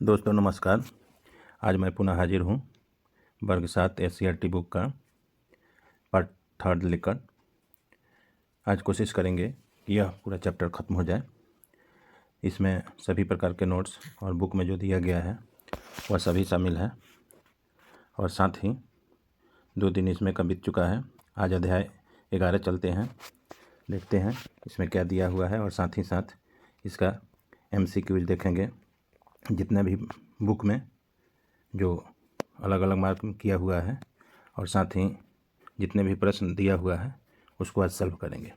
दोस्तों नमस्कार। आज मैं पुनः हाजिर हूँ वर्ग 7 SCERT बुक का पार्ट 3 लेकर। आज कोशिश करेंगे कि यह पूरा चैप्टर ख़त्म हो जाए। इसमें सभी प्रकार के नोट्स और बुक में जो दिया गया है वह सभी शामिल है और साथ ही 2 दिन इसमें का बीत चुका है। आज अध्याय 11 चलते हैं, देखते हैं इसमें क्या दिया हुआ है और साथ ही साथ इसका MCQs देखेंगे। जितने भी बुक में जो अलग अलग मार्क किया हुआ है और साथ ही जितने भी प्रश्न दिया हुआ है उसको आज सॉल्व करेंगे।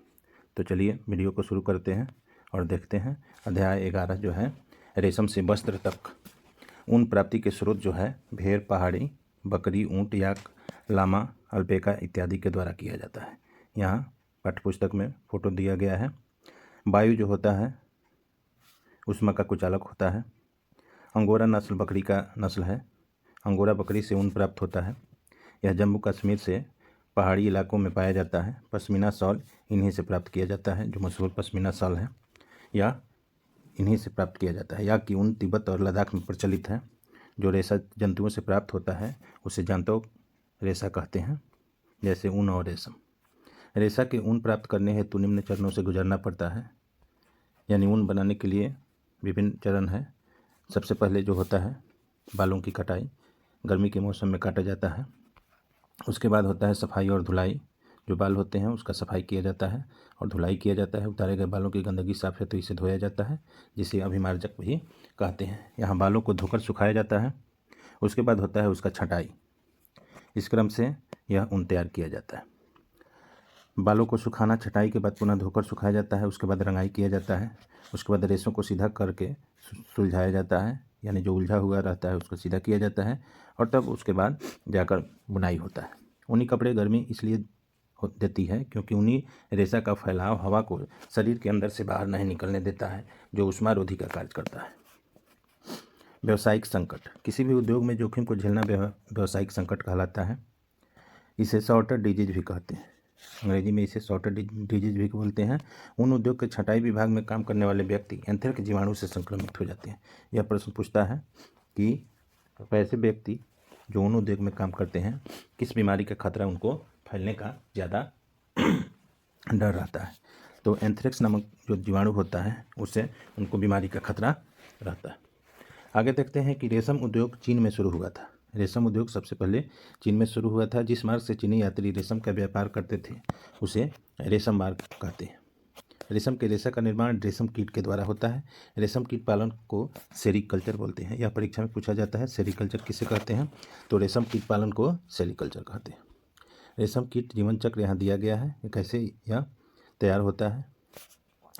तो चलिए वीडियो को शुरू करते हैं और देखते हैं। अध्याय 11 जो है रेशम से वस्त्र तक ऊन प्राप्ति के स्रोत जो है भेड़, पहाड़ी, बकरी, ऊँट, याक, लामा, अल्पेका इत्यादि के द्वारा किया जाता है। यहाँ पाठ्यपुस्तक में फ़ोटो दिया गया है। वायु जो होता है ऊष्मा का कुचालक होता है। अंगोरा नस्ल बकरी का नस्ल है। अंगोरा बकरी से ऊन प्राप्त होता है। यह जम्मू कश्मीर से पहाड़ी इलाकों में पाया जाता है। पश्मीना शॉल इन्हीं से प्राप्त किया जाता है। जो मशहूर पश्मीना शॉल है या इन्हीं से प्राप्त किया जाता है। या कि ऊन तिब्बत और लद्दाख में प्रचलित है। जो रेशा जंतुओं से प्राप्त होता है उसे जांतव रेशा कहते हैं, जैसे ऊन और रेशम। रेशा के ऊन प्राप्त करने हेतु निम्न चरणों से गुजरना पड़ता है। यानी ऊन बनाने के लिए विभिन्न चरण है। सबसे पहले जो होता है बालों की कटाई, गर्मी के मौसम में काटा जाता है। उसके बाद होता है सफाई और धुलाई। जो बाल होते हैं उसका सफाई किया जाता है और धुलाई किया जाता है। उतारे गए बालों की गंदगी साफ है तो इसे धोया जाता है, जिसे अभिमार्जक भी कहते हैं। यहाँ बालों को धोकर सुखाया जाता है। उसके बाद होता है उसका छँटाई। इस क्रम से यह ऊन तैयार किया जाता है। बालों को सुखाना, छटाई के बाद पुनः धोकर सुखाया जाता है। उसके बाद रंगाई किया जाता है। उसके बाद रेशों को सीधा करके सुलझाया जाता है, यानी जो उलझा हुआ रहता है उसको सीधा किया जाता है और तब उसके बाद जाकर बुनाई होता है। ऊनी कपड़े गर्मी इसलिए देती है क्योंकि ऊनी रेशा का फैलाव हवा को शरीर के अंदर से बाहर नहीं निकलने देता है, जो उष्मारोधी का कार्य करता है। व्यावसायिक संकट, किसी भी उद्योग में जोखिम को झेलना व्यावसायिक संकट कहलाता है। इसे शॉर्टर डिजीज भी कहते हैं। अंग्रेजी में इसे शॉर्टर डिजीज भी बोलते हैं। उन उद्योग के छंटाई विभाग में काम करने वाले व्यक्ति एंथ्रेक्स जीवाणु से संक्रमित हो जाते हैं। यह प्रश्न पूछता है कि ऐसे व्यक्ति जो उन उद्योग में काम करते हैं किस बीमारी का खतरा उनको फैलने का ज़्यादा डर रहता है। तो एंथ्रेक्स नामक जो जीवाणु होता है उससे उनको बीमारी का खतरा रहता है। आगे देखते हैं कि रेशम उद्योग चीन में शुरू हुआ था। रेशम उद्योग सबसे पहले चीन में शुरू हुआ था। जिस मार्ग से चीनी यात्री रेशम का व्यापार करते थे उसे रेशम मार्ग कहते हैं। रेशम के रेशा का निर्माण रेशम कीट के द्वारा होता है। रेशम कीट पालन को सेरीकल्चर बोलते हैं। यह परीक्षा में पूछा जाता है, सेरीकल्चर किसे कहते हैं? तो रेशम कीट पालन को सेरीकल्चर कहते हैं। रेशम कीट जीवन चक्र यहाँ दिया गया है, कैसे यह तैयार होता है।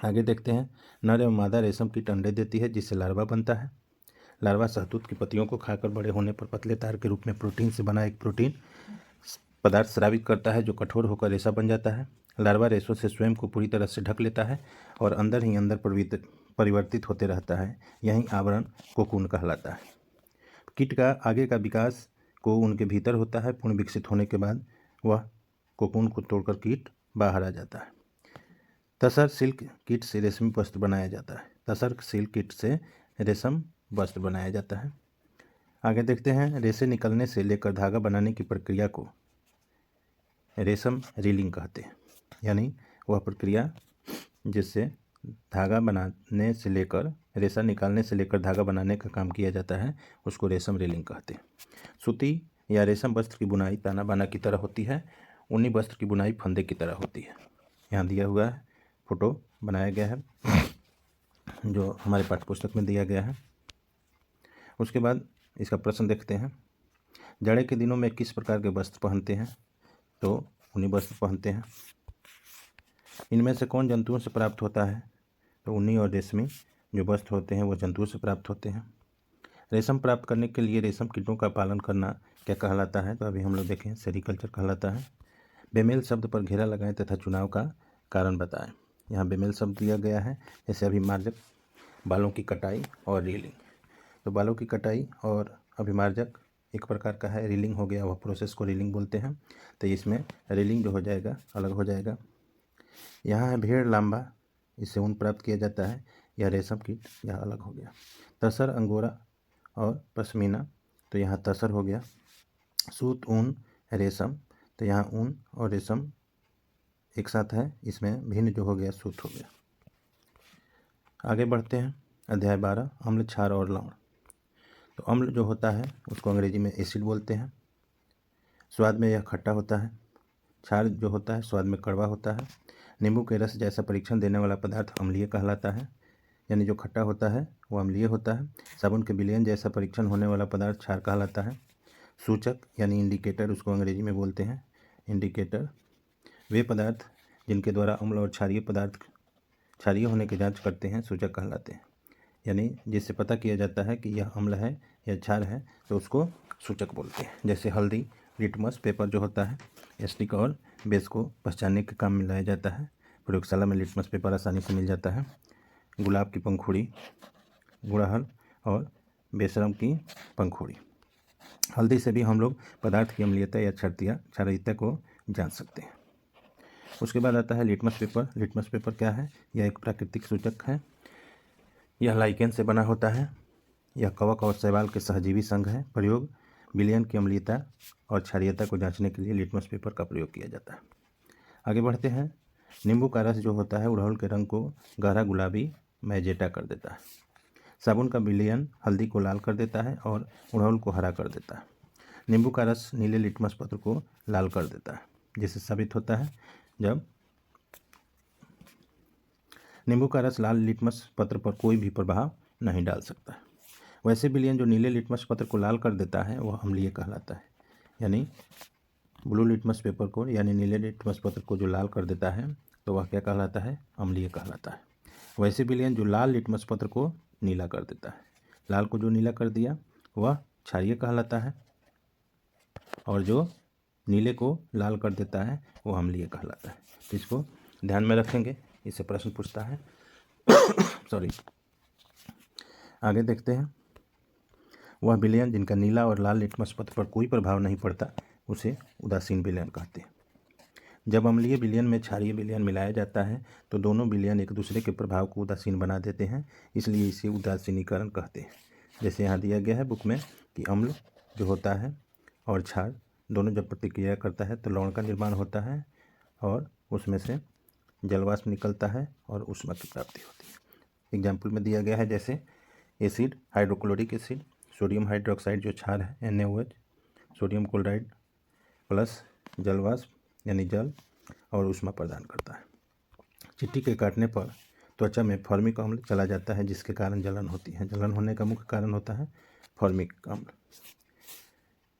आगे देखते हैं। नर एवं मादा रेशम कीट अंडे देती है जिससे लार्वा बनता है। लार्वा शहतूत की पत्तियों को खाकर बड़े होने पर पतले तार के रूप में प्रोटीन से बना एक प्रोटीन पदार्थ स्रावित करता है, जो कठोर होकर रेशा बन जाता है। लार्वा रेशों से स्वयं को पूरी तरह से ढक लेता है और अंदर ही अंदर परिवर्तित होते रहता है। यही आवरण कोकून कहलाता है। कीट का आगे का विकास को उनके भीतर होता है। पूर्ण विकसित होने के बाद वह कोकून को तोड़कर कीट बाहर आ जाता है। तसर सिल्क कीट से रेशमी वस्त्र बनाया जाता है। तसर सिल्क कीट से रेशम वस्त्र बनाया जाता है। आगे देखते हैं। रेशे निकलने से लेकर धागा बनाने की प्रक्रिया को रेशम रीलिंग कहते हैं। यानी वह प्रक्रिया जिससे धागा बनाने से लेकर रेशा निकालने से लेकर धागा बनाने का काम किया जाता है उसको रेशम रीलिंग कहते हैं। सूती या रेशम वस्त्र की बुनाई ताना बाना की तरह होती है। ऊनी वस्त्र की बुनाई फंदे की तरह होती है। यहाँ दिया हुआ है, फोटो बनाया गया है जो हमारे पाठ्यपुस्तक में दिया गया है। उसके बाद इसका प्रश्न देखते हैं। जाड़े के दिनों में किस प्रकार के वस्त्र पहनते हैं? तो ऊनी वस्त्र पहनते हैं। इनमें से कौन जंतुओं से प्राप्त होता है? तो ऊनी और रेशमी जो वस्त्र होते हैं वो जंतुओं से प्राप्त होते हैं। रेशम प्राप्त करने के लिए रेशम कीटों का पालन करना क्या कहलाता है? तो अभी हम लोग देखें, सेरीकल्चर कहलाता है। बेमेल शब्द पर घेरा लगाएं तथा चुनाव का कारण बताएं। यहाँ बेमेल शब्द दिया गया है, जैसे अभिमार्जक, बालों की कटाई और रीलिंग। तो बालों की कटाई और अभिमार्जक एक प्रकार का है, रीलिंग हो गया, वह प्रोसेस को रीलिंग बोलते हैं। तो इसमें रीलिंग जो हो जाएगा अलग हो जाएगा। यहाँ है भेड़ लांबा, इससे ऊन प्राप्त किया जाता है। यह रेशम कीट, यह अलग हो गया। तसर अंगोरा और पश्मीना, तो यहाँ तसर हो गया। सूत, ऊन, रेशम, तो यहाँ ऊन और रेशम एक साथ है, इसमें भिन्न जो हो गया सूत हो गया। आगे बढ़ते हैं। अध्याय 12, अम्ल, क्षार और लवण। तो अम्ल जो होता है उसको अंग्रेजी में एसिड बोलते हैं। स्वाद में यह खट्टा होता है। क्षार जो होता है स्वाद में कड़वा होता है। नींबू के रस जैसा परीक्षण देने वाला पदार्थ अम्लीय कहलाता है, यानी जो खट्टा होता है वो अम्लीय होता है। साबुन के विलयन जैसा परीक्षण होने वाला पदार्थ क्षार कहलाता है। सूचक यानी इंडिकेटर उसको अंग्रेजी में बोलते हैं, इंडिकेटर। वे पदार्थ जिनके द्वारा अम्ल और क्षारीय होने की जांच करते हैं सूचक कहलाते हैं, यानी जिससे पता किया जाता है कि यह अम्ल है या क्षार है तो उसको सूचक बोलते हैं। जैसे हल्दी, लिटमस पेपर जो होता है, एस्टिक और बेस को पहचानने के काम में लाया जाता है। प्रयोगशाला में लिटमस पेपर आसानी से मिल जाता है। गुलाब की पंखुड़ी, गुड़हल और बेशरम की पंखुड़ी। हल्दी से भी हम लोग पदार्थ की अम्लीयता या क्षारीयता को जान सकते हैं। उसके बाद आता है लिटमस पेपर। लिटमस पेपर क्या है? यह एक प्राकृतिक सूचक है। यह लाइकेन से बना होता है। यह कवक और शैवाल के सहजीवी संघ है। प्रयोग विलयन की अम्लीयता और क्षारीयता को जांचने के लिए लिटमस पेपर का प्रयोग किया जाता है। आगे बढ़ते हैं। नींबू का रस जो होता है गुड़हल के रंग को गहरा गुलाबी मैजेटा कर देता है। साबुन का विलयन हल्दी को लाल कर देता है और गुड़हल को हरा कर देता है। नींबू का रस नीले लिटमस पत्र को लाल कर देता है, जिससे साबित होता है जब नींबू का रस लाल लिटमस पत्र पर कोई भी प्रभाव नहीं डाल सकता है। वैसे विलयन जो नीले लिटमस पत्र को लाल कर देता है वह अम्लीय कहलाता है, यानी ब्लू लिटमस पेपर को यानी नीले लिटमस पत्र को जो लाल कर देता है तो वह क्या कहलाता है? अम्लीय कहलाता है। वैसे विलयन जो लाल लिटमस पत्र को नीला कर देता है, लाल को जो नीला कर दिया वह क्षारीय कहलाता है, और जो नीले को लाल कर देता है वो अम्लीय कहलाता है। तो इसको ध्यान में रखेंगे, इससे प्रश्न पूछता है। सॉरी। आगे देखते हैं। वह विलयन जिनका नीला और लाल लिटमस पत्र पर कोई प्रभाव नहीं पड़ता उसे उदासीन विलयन कहते हैं। जब अम्लीय विलयन में क्षारीय विलयन मिलाया जाता है तो दोनों विलयन एक दूसरे के प्रभाव को उदासीन बना देते हैं, इसलिए इसे उदासीनीकरण कहते हैं। जैसे यहाँ दिया गया है बुक में कि अम्ल जो होता है और क्षार दोनों जब प्रतिक्रिया करता है तो लवण का निर्माण होता है और उसमें से जलवाष्प निकलता है और ऊष्मा की प्राप्ति होती है। एग्जाम्पल में दिया गया है जैसे acid, hydrochloric acid, sodium hydroxide जो क्षार है NaOH, सोडियम क्लोराइड प्लस जलवाष्प यानी जल और ऊष्मा प्रदान करता है। चींटी के काटने पर त्वचा में फॉर्मिक अम्ल चला जाता है, जिसके कारण जलन होती है। जलन होने का मुख्य कारण होता है फॉर्मिक अम्ल।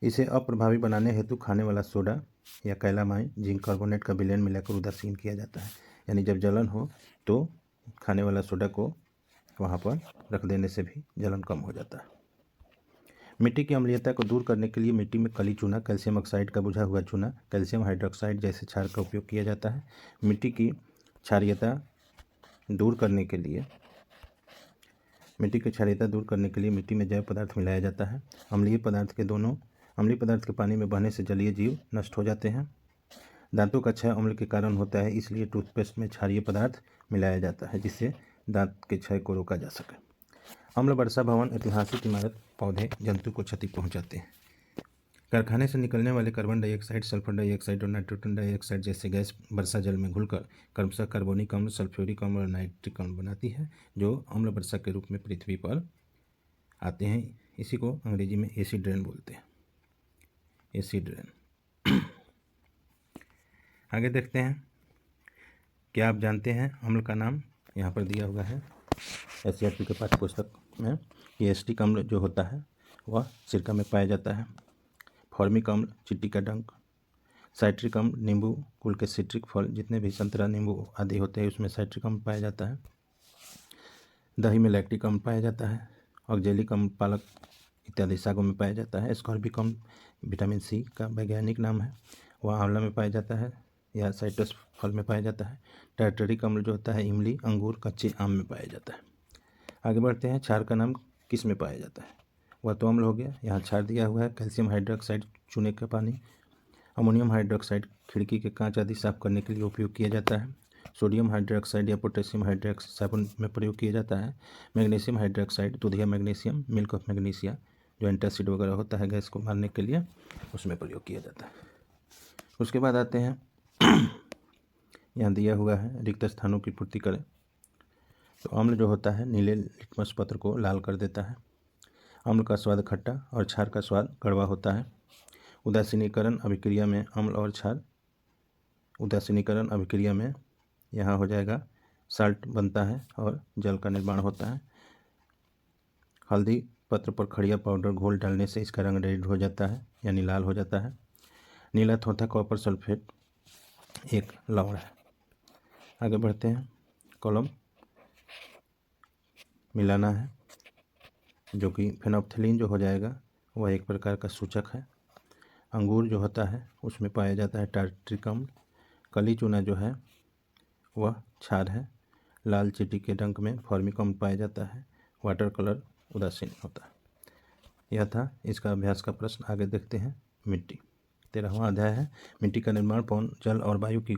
इसे अप्रभावी बनाने हेतु खाने वाला सोडा या कैलामाइन जिंक कार्बोनेट का विलयन मिलाकर उदासीन किया जाता है, यानी जब जलन हो तो खाने वाला सोडा को वहाँ पर रख देने से भी जलन कम हो जाता है। मिट्टी की अम्लीयता को दूर करने के लिए मिट्टी में कली चूना, कैल्शियम ऑक्साइड का बुझा हुआ चूना, कैल्शियम हाइड्रोक्साइड जैसे क्षार का उपयोग किया जाता है। मिट्टी की क्षारीयता दूर करने के लिए मिट्टी में जैव पदार्थ मिलाया जाता है। अम्लीय पदार्थ के पानी में बहने से जलीय जीव नष्ट हो जाते हैं। दांतों का क्षय अम्ल के कारण होता है, इसलिए टूथपेस्ट में क्षारीय पदार्थ मिलाया जाता है जिससे दांत के क्षय को रोका जा सके। अम्ल वर्षा भवन, ऐतिहासिक इमारत, पौधे, जंतु को क्षति पहुंचाते हैं। कारखाने से निकलने वाले कार्बन डाइऑक्साइड, सल्फर डाइऑक्साइड और नाइट्रोजन डाइऑक्साइड जैसे गैस वर्षा जल में घुलकर क्रमशः कार्बनिक अम्ल, सल्फ्यूरिक अम्ल और नाइट्रिक अम्ल बनाती है, जो अम्ल वर्षा के रूप में पृथ्वी पर आते हैं। इसी को अंग्रेजी में एसिड रेन बोलते हैं, एसिड रेन। आगे देखते हैं। क्या आप जानते हैं अम्ल का नाम? यहाँ पर दिया हुआ है SCRT के पाठ्य पुस्तक में कि एसिटिक अम्ल जो होता है वह सिरका में पाया जाता है। फॉर्मिक अम्ल चींटी का डंक। साइट्रिक अम्ल नींबू कुल के सिट्रिक फल, जितने भी संतरा, नींबू आदि होते हैं उसमें साइट्रिक अम्ल पाया जाता है। दही में लैक्टिक अम्ल पाया जाता है। ऑक्जेलिक अम्ल पालक इत्यादि सागों में पाया जाता है। एस्कॉर्बिक अम्ल विटामिन C का वैज्ञानिक नाम है, वह आंवला में पाया जाता है या साइट्रस फल में पाया जाता है। टार्टरिक अम्ल जो होता है इमली, अंगूर, कच्चे आम में पाया जाता है। आगे बढ़ते हैं। क्षार का नाम किस में पाया जाता है? वह तो अम्ल हो गया। यहाँ क्षार दिया हुआ है कैल्शियम हाइड्रोक्साइड चूने का पानी, अमोनियम हाइड्रोक्साइड खिड़की के कांच आदि साफ करने के लिए उपयोग किया जाता है। सोडियम हाइड्रोक्साइड या पोटेशियम हाइड्रोक्साइड साबुन में प्रयोग किया जाता है। मैग्नीशियम हाइड्रोक्साइड दूधिया मैग्नीशियम, मिल्क ऑफ मैग्नीशिया जो एंटासिड वगैरह होता है गैस को मारने के लिए, उसमें प्रयोग किया जाता है। उसके बाद आते हैं यहाँ दिया हुआ है रिक्त स्थानों की पूर्ति करें। तो अम्ल जो होता है नीले लिटमस पत्र को लाल कर देता है। अम्ल का स्वाद खट्टा और क्षार का स्वाद कड़वा होता है। उदासीनीकरण अभिक्रिया में अम्ल और क्षार, उदासीनीकरण अभिक्रिया में यहाँ हो जाएगा साल्ट बनता है और जल का निर्माण होता है। हल्दी पत्र पर खड़िया पाउडर घोल डालने से इसका रंग रेड हो जाता है यानी लाल हो जाता है। नीला थोथा कॉपर सल्फेट एक लवण है। आगे बढ़ते हैं। कॉलम मिलाना है जो कि फेनोप्थलीन जो हो जाएगा वह एक प्रकार का सूचक है। अंगूर जो होता है उसमें पाया जाता है टार्ट्रिक अम्ल। कली चूना जो है वह क्षार है। लाल चींटी के रंग में फॉर्मिक अम्ल पाया जाता है। वाटर कलर उदासीन होता है। यह था इसका अभ्यास का प्रश्न। आगे देखते हैं। मिट्टी 13वां अध्याय है। मिट्टी का निर्माण पवन जल और वायु की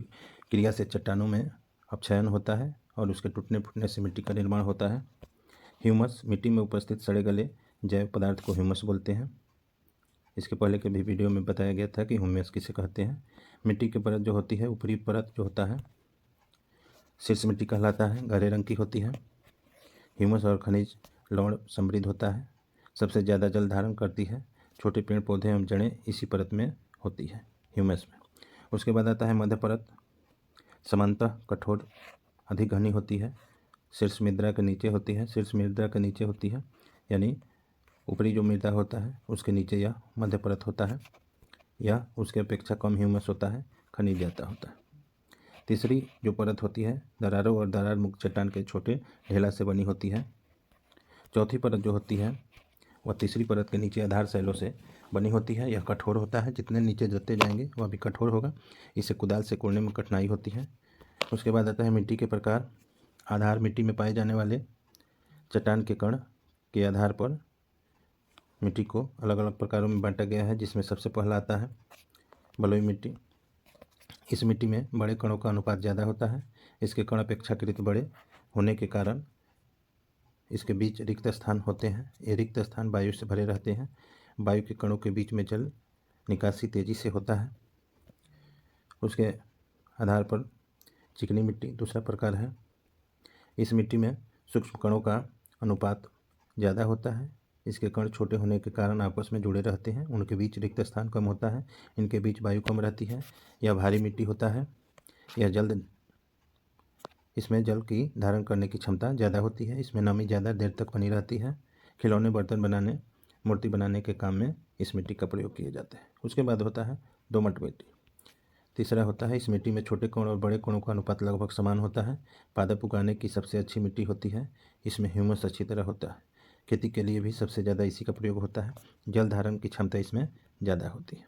क्रिया से चट्टानों में अपक्षयन होता है और उसके टूटने फूटने से मिट्टी का निर्माण होता है। ह्यूमस मिट्टी में उपस्थित सड़े गले जैव पदार्थ को ह्यूमस बोलते हैं। इसके पहले के भी वीडियो में बताया गया था कि ह्यूमस किसे कहते हैं। मिट्टी की परत जो होती है, ऊपरी परत जो होता है शीर्ष मिट्टी कहलाता है, गहरे रंग की होती है। ह्यूमस और खनिज लवण समृद्ध होता है। सबसे ज़्यादा जल धारण करती है। छोटे पेड़ पौधे एवं जड़ें इसी परत में होती है, ह्यूमस में। उसके बाद आता है मध्य परत। समानतः कठोर अधिक घनी होती है। शीर्ष मृदा के नीचे होती है। शीर्ष मृदा के नीचे होती है यानी ऊपरी जो मृदा होता है उसके नीचे यह मध्य परत होता है। यह उसके अपेक्षा कम ह्यूमस होता है, खनिज ज़्यादा होता है। तीसरी जो परत होती है दरारों और दरार मुक्त चट्टान के छोटे ढेला से बनी होती है। चौथी परत जो होती है वह तीसरी परत के नीचे आधार शैलों से बनी होती है। यह कठोर होता है, जितने नीचे जाते जाएंगे वह भी कठोर होगा। इसे कुदाल से कोड़ने में कठिनाई होती है। उसके बाद आता है मिट्टी के प्रकार। आधार मिट्टी में पाए जाने वाले चट्टान के कण के आधार पर मिट्टी को अलग अलग प्रकारों में बांटा गया है, जिसमें सबसे पहला आता है बलुई मिट्टी। इस मिट्टी में बड़े कणों का अनुपात ज़्यादा होता है। इसके कण अपेक्षाकृत बड़े होने के कारण इसके बीच रिक्त स्थान होते हैं। ये रिक्त स्थान वायु से भरे रहते हैं। वायु के कणों के बीच में जल निकासी तेजी से होता है। उसके आधार पर चिकनी मिट्टी दूसरा प्रकार है। इस मिट्टी में सूक्ष्म कणों का अनुपात ज़्यादा होता है। इसके कण छोटे होने के कारण आपस में जुड़े रहते हैं। उनके बीच रिक्त स्थान कम होता है। इनके बीच वायु कम रहती है। यह भारी मिट्टी होता है। इसमें जल की धारण करने की क्षमता ज़्यादा होती है। इसमें नमी ज़्यादा देर तक बनी रहती है। खिलौने बर्तन बनाने मूर्ति बनाने के काम में इस मिट्टी का प्रयोग किया जाता है। उसके बाद होता है दोमट मिट्टी। तीसरा होता है इस मिट्टी में छोटे कोण और बड़े कोणों का अनुपात लगभग समान होता है। पादप उगाने की सबसे अच्छी मिट्टी होती है। इसमें ह्यूमस अच्छी तरह होता है। खेती के लिए भी सबसे ज़्यादा इसी का प्रयोग होता है। जल धारण की क्षमता इसमें ज़्यादा होती है।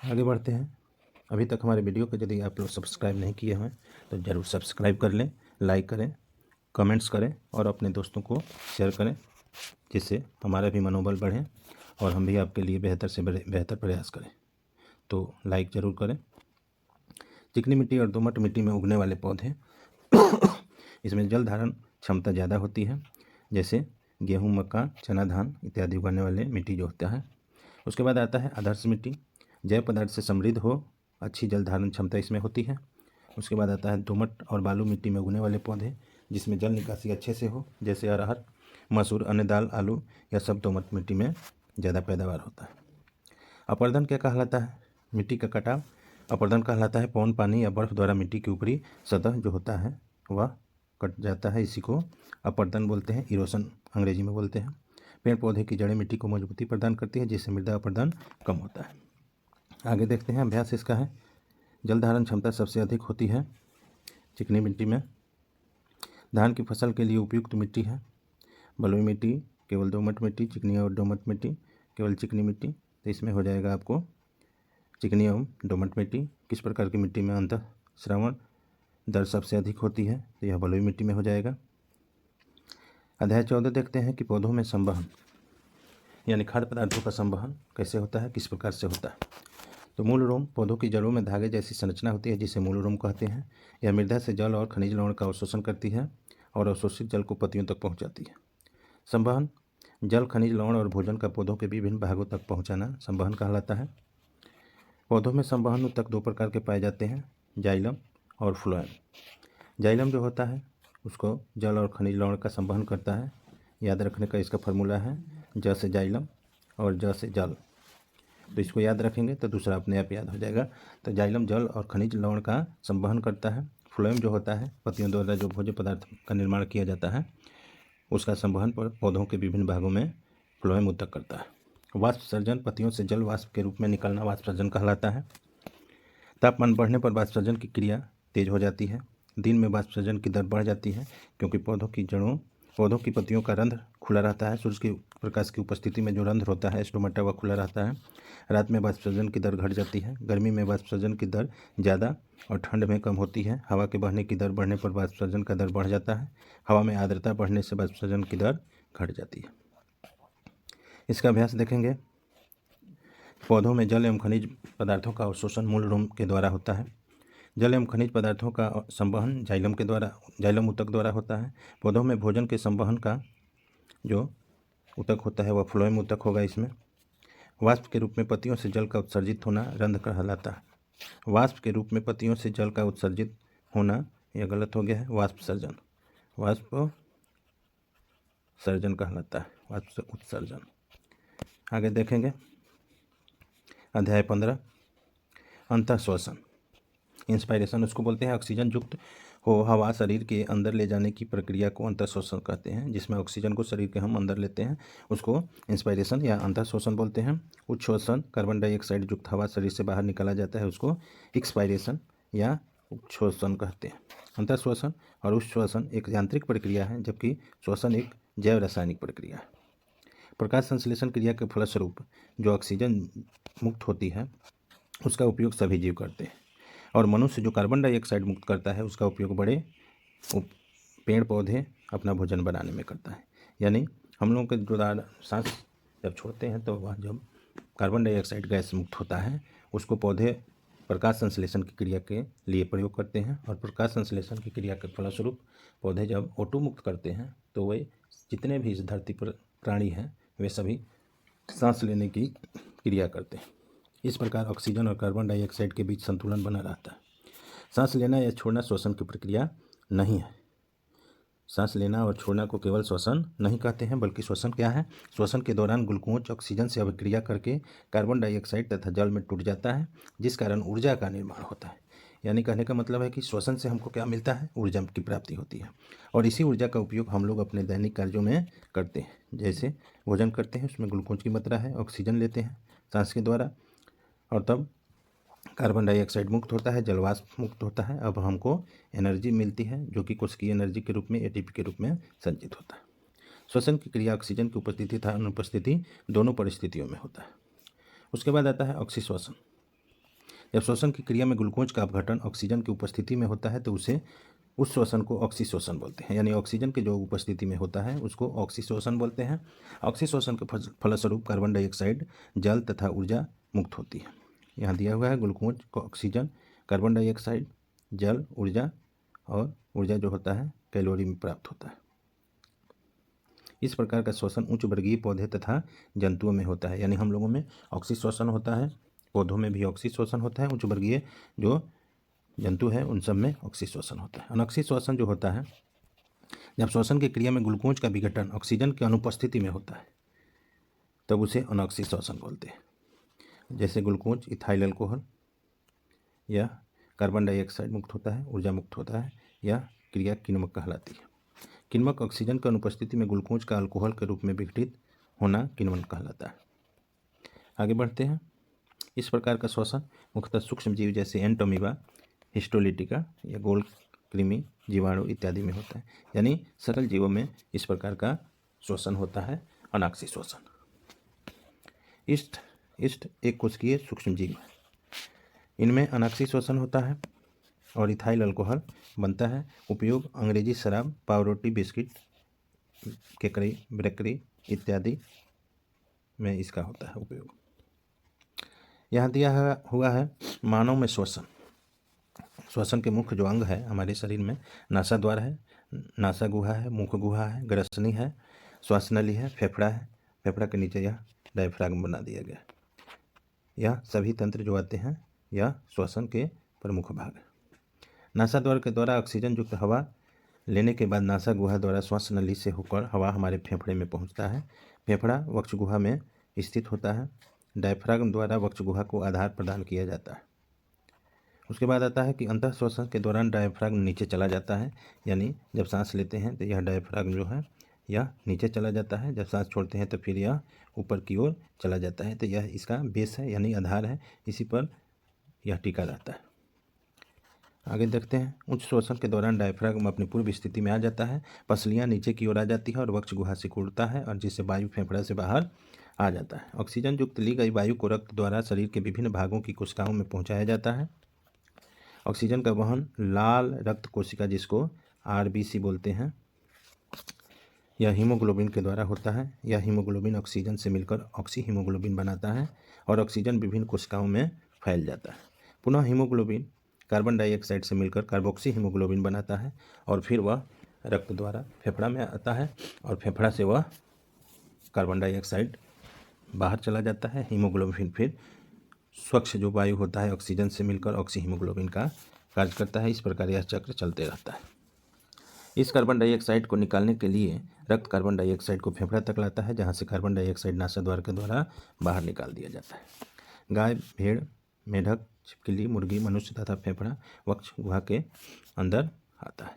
आगे बढ़ते हैं। अभी तक हमारे वीडियो को यदि आप लोग सब्सक्राइब नहीं किए हैं तो ज़रूर सब्सक्राइब कर लें, लाइक करें, कमेंट्स करें और अपने दोस्तों को शेयर करें, जिससे हमारा भी मनोबल बढ़े और हम भी आपके लिए बेहतर से बेहतर प्रयास करें। तो लाइक ज़रूर करें। चिकनी मिट्टी और दोमट मिट्टी में उगने वाले पौधे इसमें जल धारण क्षमता ज़्यादा होती है, जैसे गेहूँ, मक्का, चना, धान इत्यादि उगाने वाले मिट्टी जो होता है। उसके बाद आता है आदर्श मिट्टी। जैव पदार्थ से समृद्ध हो, अच्छी जल धारण क्षमता इसमें होती है। उसके बाद आता है दोमट और बालू मिट्टी में उगने वाले पौधे जिसमें जल निकासी अच्छे से हो, जैसे अरहर, मसूर, अन्य दाल, आलू, यह सब दोमट मिट्टी में ज़्यादा पैदावार होता है। अपर्दन क्या कहलाता है? मिट्टी का कटाव अपर्दन कहलाता है। पवन, पानी या बर्फ़ द्वारा मिट्टी की ऊपरी सतह जो होता है वह कट जाता है। इसी को अपर्दन बोलते हैं, इरोशन अंग्रेजी में बोलते हैं। पेड़ पौधे की जड़ें मिट्टी को मजबूती प्रदान करती है, जिससे मृदा अपर्दन कम होता है। आगे देखते हैं। अभ्यास इसका है। जल धारण क्षमता सबसे अधिक होती है चिकनी मिट्टी में। धान की फसल के लिए उपयुक्त मिट्टी है बलुई मिट्टी, केवल दोमट मिट्टी, चिकनी और दोमट मिट्टी, केवल चिकनी मिट्टी। तो इसमें हो जाएगा आपको चिकनी एवं दोमट मिट्टी। किस प्रकार की मिट्टी में अंतः श्रवण दर सबसे अधिक होती है? तो यह बलुई मिट्टी में हो जाएगा। अध्याय 14 देखते हैं कि पौधों में संवहन यानी खाद्य पदार्थों का संवहन कैसे होता है, किस प्रकार से होता है। तो मूल रोम पौधों की जड़ों में धागे जैसी संरचना होती है, जिसे मूल रोम कहते हैं। यह मृदा से जल और खनिज लवण का अवशोषण करती है और अवशोषित जल को पत्तियों तक पहुंचाती है। संवहन जल, खनिज, लवण और भोजन का पौधों के विभिन्न भागों तक पहुँचाना संवहन कहलाता है। पौधों में संवहन ऊतक दो प्रकार के पाए जाते हैं, जाइलम और फ्लोएम। जाइलम जो होता है उसको जल और खनिज लवण का संवहन करता है। याद रखने का इसका फार्मूला है ज से जाइलम और ज से जल। तो इसको याद रखेंगे तो दूसरा अपने आप याद हो जाएगा। तो जाइलम जल और खनिज लवण का संवहन करता है। फ्लोएम जो होता है पत्तियों द्वारा जो भोज्य पदार्थ का निर्माण किया जाता है उसका संवहन पर पौधों के विभिन्न भागों में फ्लोएम ऊतक करता है। वाष्प सर्जन, पत्तियों से जल वाष्प के रूप में निकलना वाष्प सर्जन कहलाता है। तापमान बढ़ने पर वाष्प सर्जन की क्रिया तेज हो जाती है। दिन में वाष्प सर्जन की दर बढ़ जाती है क्योंकि पौधों की पत्तियों का रंध्र खुला रहता है। सूर्य के प्रकाश की उपस्थिति में जो रंध्र होता है स्टोमेटा वह खुला रहता है। रात में वाष्प सर्जन की दर घट जाती है। गर्मी में वाष्प सर्जन की दर ज़्यादा और ठंड में कम होती है। हवा के बहने की दर बढ़ने पर वाष्प सर्जन का दर बढ़ जाता है। हवा में आर्द्रता बढ़ने से वाष्प सर्जन की दर घट जाती है। इसका अभ्यास देखेंगे। पौधों में जल एवं खनिज पदार्थों का अवशोषण मूल रूम के द्वारा होता है। जल एवं खनिज पदार्थों का संवहन जाइलम ऊतक द्वारा होता है। पौधों में भोजन के संवहन का जो ऊतक होता है वह फ्लोएम ऊतक होगा। इसमें वाष्प के रूप में पत्तियों से जल का उत्सर्जित होना रंध्र कहलाता है। वाष्प के रूप में पत्तियों से जल का उत्सर्जित होना, यह गलत हो गया है, वाष्प सर्जन कहलाता है, वाष्प उत्सर्जन। आगे देखेंगे अध्याय 15 अंतःश्वसन। इंस्पायरेशन उसको बोलते हैं। ऑक्सीजन युक्त हो हवा शरीर के अंदर ले जाने की प्रक्रिया को अंतःश्वसन कहते हैं। जिसमें ऑक्सीजन को शरीर के हम अंदर लेते हैं उसको इंस्पायरेशन या अंतःश्वसन बोलते हैं। उच्छ्वसन, कार्बन डाइऑक्साइड युक्त हवा शरीर से बाहर निकाला जाता है उसको एक्सपायरेशन या उच्छ्वसन कहते हैं। अंतःश्वसन और उच्छ्वसन एक यांत्रिक प्रक्रिया है जबकि श्वसन एक जैव रासायनिक प्रक्रिया है। प्रकाश संश्लेषण क्रिया के फलस्वरूप जो ऑक्सीजन मुक्त होती है उसका उपयोग सभी जीव करते हैं और मनुष्य जो कार्बन डाइऑक्साइड मुक्त करता है उसका उपयोग बड़े पेड़ पौधे अपना भोजन बनाने में करता है। यानी हम लोगों के जो सांस जब छोड़ते हैं तो वह जब कार्बन डाइऑक्साइड गैस मुक्त होता है उसको पौधे प्रकाश संश्लेषण की क्रिया के लिए प्रयोग करते हैं और प्रकाश संश्लेषण की क्रिया के फलस्वरूप पौधे जब O2 मुक्त करते हैं तो वे जितने भी इस धरती पर प्राणी हैं वे सभी सांस लेने की क्रिया करते हैं। इस प्रकार ऑक्सीजन और कार्बन डाइऑक्साइड के बीच संतुलन बना रहता है। सांस लेना या छोड़ना श्वसन की प्रक्रिया नहीं है। सांस लेना और छोड़ना को केवल श्वसन नहीं कहते हैं बल्कि श्वसन क्या है? श्वसन के दौरान ग्लूकोज ऑक्सीजन से अभिक्रिया करके कार्बन डाइऑक्साइड तथा जल में टूट जाता है जिस कारण ऊर्जा का निर्माण होता है। यानी कहने का मतलब है कि श्वसन से हमको क्या मिलता है? ऊर्जा की प्राप्ति होती है और इसी ऊर्जा का उपयोग हम लोग अपने दैनिक कार्यों में करते हैं। जैसे भोजन करते हैं उसमें ग्लूकोज की मात्रा है, ऑक्सीजन लेते हैं सांस के द्वारा और तब कार्बन डाइऑक्साइड मुक्त होता है, जलवाष्प मुक्त होता है। अब हमको एनर्जी मिलती है जो कि कोशिकीय एनर्जी के रूप में ATP के रूप में संचित होता है। श्वसन की क्रिया ऑक्सीजन की उपस्थिति तथा अनुपस्थिति दोनों परिस्थितियों में होता है। उसके बाद आता है ऑक्सीश्वसन। जब श्वसन की क्रिया में ग्लूकोज का अपघटन ऑक्सीजन की उपस्थिति में होता है तो उस श्वसन को ऑक्सीश्वसन बोलते हैं। यानी ऑक्सीजन के जो उपस्थिति में होता है उसको ऑक्सीश्वसन बोलते हैं। ऑक्सीश्वसन के फलस्वरूप कार्बन डाइऑक्साइड, जल तथा ऊर्जा मुक्त होती है। यहाँ दिया हुआ है ग्लूकोज को ऑक्सीजन, कार्बन डाइऑक्साइड, जल, ऊर्जा और ऊर्जा जो होता है कैलोरी में प्राप्त होता है। इस प्रकार का श्वसन उच्च वर्गीय पौधे तथा जंतुओं में होता है। यानी हम लोगों में ऑक्सीश्वसन होता है, पौधों में भी ऑक्सीश्वसन होता है, उच्च वर्गीय जो जंतु है उन सब में ऑक्सीश्वसन होता है। अनॉक्सीश्वसन जो होता है जब श्वसन की क्रिया में ग्लूकोज का विघटन ऑक्सीजन की अनुपस्थिति में होता है तब उसे अनॉक्सीश्वसन बोलते हैं। जैसे ग्लूकोज, इथाइल अल्कोहल या कार्बन डाइऑक्साइड मुक्त होता है, ऊर्जा मुक्त होता है, यह क्रिया किण्वक कहलाती है। किण्वक ऑक्सीजन की अनुपस्थिति में ग्लूकोज का अल्कोहल के रूप में विघटित होना किण्वन कहलाता है। आगे बढ़ते हैं। इस प्रकार का श्वसन मुख्यतः सूक्ष्म जीव जैसे एंटोमीबा, हिस्टोलिटिका या गोल कृमि, जीवाणु इत्यादि में होता है। यानी सरल जीवों में इस प्रकार का श्वसन होता है, अनाक्षी श्वसन। ईस्ट एक कोशिकीय सूक्ष्म जीव है। इनमें अनाक्षी श्वसन होता है और इथाइल अल्कोहल बनता है। उपयोग अंग्रेजी शराब, पावरोटी, बिस्किट, केकड़ी, बेकरी इत्यादि में इसका होता है उपयोग। यहाँ दिया हुआ है मानव में श्वसन। श्वसन के मुख्य जो अंग है हमारे शरीर में नासा द्वार है, नासा गुहा है, मुख गुहा है, ग्रसनी है, श्वास नली है, फेफड़ा है, फेफड़ा के नीचे यह डायफ्राम बना दिया गया। यह सभी तंत्र जो आते हैं यह श्वसन के प्रमुख भाग है। नासाद्वार के द्वारा ऑक्सीजन युक्त हवा लेने के बाद नासा गुहा द्वारा श्वास नली से होकर हवा हमारे फेफड़े में पहुंचता है। फेफड़ा वक्ष गुहा में स्थित होता है। डायफ्राम द्वारा वक्ष गुहा को आधार प्रदान किया जाता है। उसके बाद आता है कि अंतः श्वसन के दौरान डायफ्राम नीचे चला जाता है, यानी जब सांस लेते हैं तो यह डायफ्राम जो है यह नीचे चला जाता है, जब सांस छोड़ते हैं तो फिर यह ऊपर की ओर चला जाता है। तो यह इसका बेस है यानी आधार है, इसी पर यह टिका रहता है। आगे देखते हैं। उच्च श्वसन के दौरान डायफ्राम अपनी पूर्व स्थिति में आ जाता है, पसलियाँ नीचे की ओर आ जाती है और वक्ष गुहा से कूदता है और जिससे वायु फेफड़ा से बाहर आ जाता है। ऑक्सीजन युक्त ली गई वायु को रक्त द्वारा शरीर के विभिन्न भागों की कोशिकाओं में पहुँचाया जाता है। ऑक्सीजन का वहन लाल रक्त कोशिका, जिसको आरबीसी बोलते हैं, यह हीमोग्लोबिन के द्वारा होता है। यह हीमोग्लोबिन ऑक्सीजन से मिलकर ऑक्सी हीमोग्लोबिन बनाता है और ऑक्सीजन विभिन्न कोशिकाओं में फैल जाता है। पुनः हीमोग्लोबिन कार्बन डाइऑक्साइड से मिलकर कार्बोक्सी हीमोग्लोबिन बनाता है और फिर वह रक्त द्वारा फेफड़ा में आता है और फेफड़ा से वह कार्बन डाइऑक्साइड बाहर चला जाता है। हीमोग्लोबिन फिर स्वच्छ जो वायु होता है ऑक्सीजन से मिलकर ऑक्सी हीमोग्लोबिन का कार्य करता है। इस प्रकार यह चक्र चलते रहता है। इस कार्बन डाइऑक्साइड को निकालने के लिए रक्त कार्बन डाइऑक्साइड को फेफड़ा तक लाता है, जहाँ से कार्बन डाइऑक्साइड नासाद्वार के द्वारा बाहर निकाल दिया जाता है। गाय, भेड़, मेढक, छिपकली, मुर्गी, मनुष्य तथा फेफड़ा वक्ष गुहा के अंदर आता है।